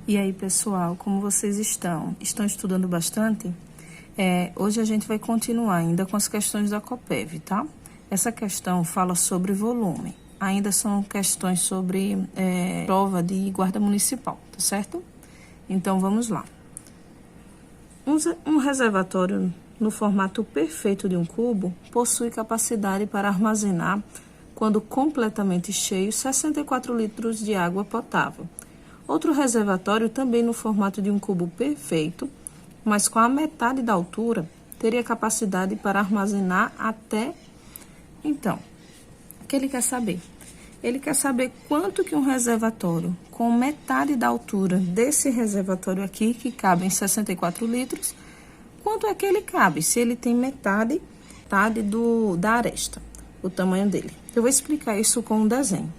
E aí, pessoal, como vocês estão? Estão estudando bastante? Hoje a gente vai continuar ainda com as questões da Coppev, tá? Essa questão fala sobre volume. Ainda são questões sobre prova de guarda municipal, tá certo? Então, vamos lá. Um reservatório no formato perfeito de um cubo possui capacidade para armazenar, quando completamente cheio, 64 litros de água potável. Outro reservatório, também no formato de um cubo perfeito, mas com a metade da altura, teria capacidade para armazenar até... Então, o que ele quer saber? Ele quer saber quanto que um reservatório com metade da altura desse reservatório aqui, que cabe em 64 litros, quanto é que ele cabe, se ele tem metade da aresta, o tamanho dele. Eu vou explicar isso com um desenho.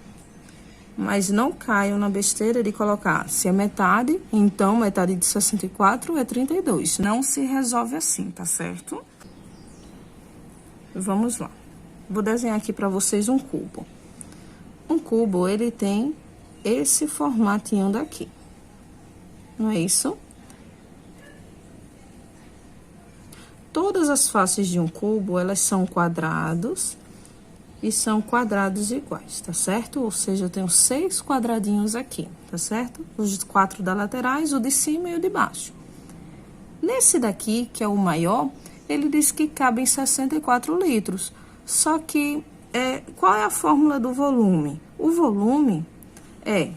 Mas não caiam na besteira de colocar, se é metade, então metade de 64 é 32. Não se resolve assim, tá certo? Vamos lá. Vou desenhar aqui para vocês um cubo. Um cubo, ele tem esse formatinho daqui. Não é isso? Todas as faces de um cubo, elas são quadrados e são quadrados iguais, tá certo? Ou seja, eu tenho 6 quadradinhos aqui, tá certo? Os 4 da laterais, o de cima e o de baixo. Nesse daqui, que é o maior, ele diz que cabe em 64 litros. Só que, qual é a fórmula do volume? O volume é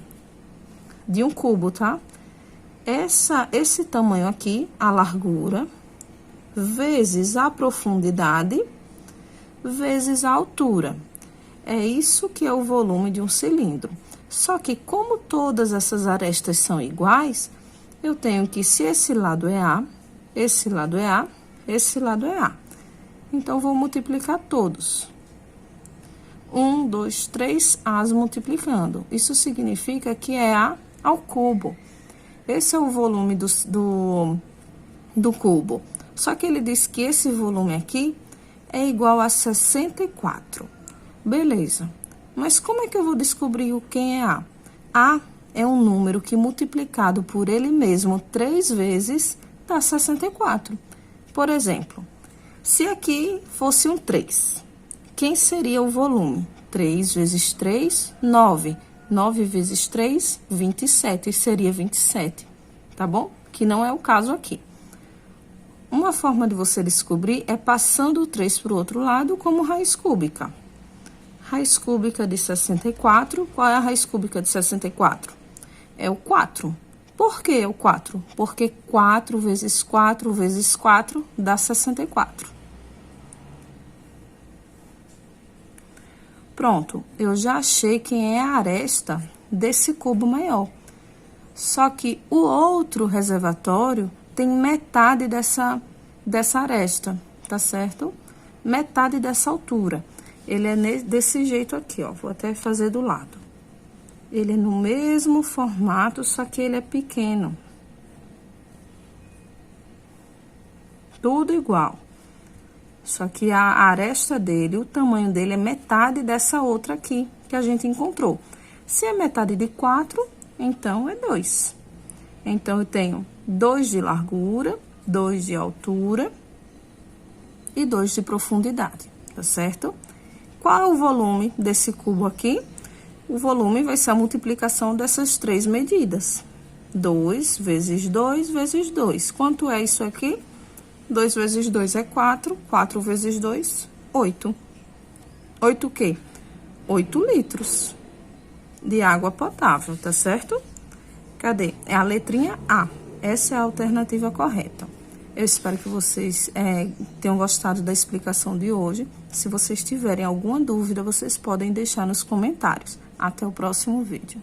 de um cubo, tá? Esse tamanho aqui, a largura, vezes a profundidade, vezes a altura. É isso que é o volume de um cilindro. Só que como todas essas arestas são iguais, eu tenho que, se esse lado é A, esse lado é A, esse lado é A. Então, vou multiplicar todos. 1, 2, 3 A's multiplicando. Isso significa que é A ao cubo. Esse é o volume do cubo. Só que ele diz que esse volume aqui é igual a 64. Beleza. Mas como é que eu vou descobrir quem é A? A é um número que, multiplicado por ele mesmo 3 vezes, dá 64. Por exemplo, se aqui fosse um 3, quem seria o volume? 3 vezes 3, 9. 9 vezes 3, 27. Seria 27, tá bom? Que não é o caso aqui. Uma forma de você descobrir é passando o 3 para o outro lado como raiz cúbica. Raiz cúbica de 64, qual é a raiz cúbica de 64? É o 4. Por que o 4? Porque 4 vezes 4 vezes 4 dá 64. Pronto, eu já achei quem é a aresta desse cubo maior. Só que o outro reservatório tem metade dessa aresta, tá certo? Metade dessa altura. Ele é desse jeito aqui, ó. Vou até fazer do lado. Ele é no mesmo formato, só que ele é pequeno. Tudo igual. Só que a aresta dele, o tamanho dele é metade dessa outra aqui que a gente encontrou. Se é metade de 4, então é 2. Então, eu tenho 2 de largura, 2 de altura e 2 de profundidade, tá certo? Qual é o volume desse cubo aqui? O volume vai ser a multiplicação dessas 3 medidas. 2 vezes 2 vezes 2. Quanto é isso aqui? 2 vezes 2 é 4. 4 vezes 2, 8. 8 o quê? 8 litros de água potável, tá certo? Cadê? É a letrinha A. Essa é a alternativa correta. Eu espero que vocês tenham gostado da explicação de hoje. Se vocês tiverem alguma dúvida, vocês podem deixar nos comentários. Até o próximo vídeo.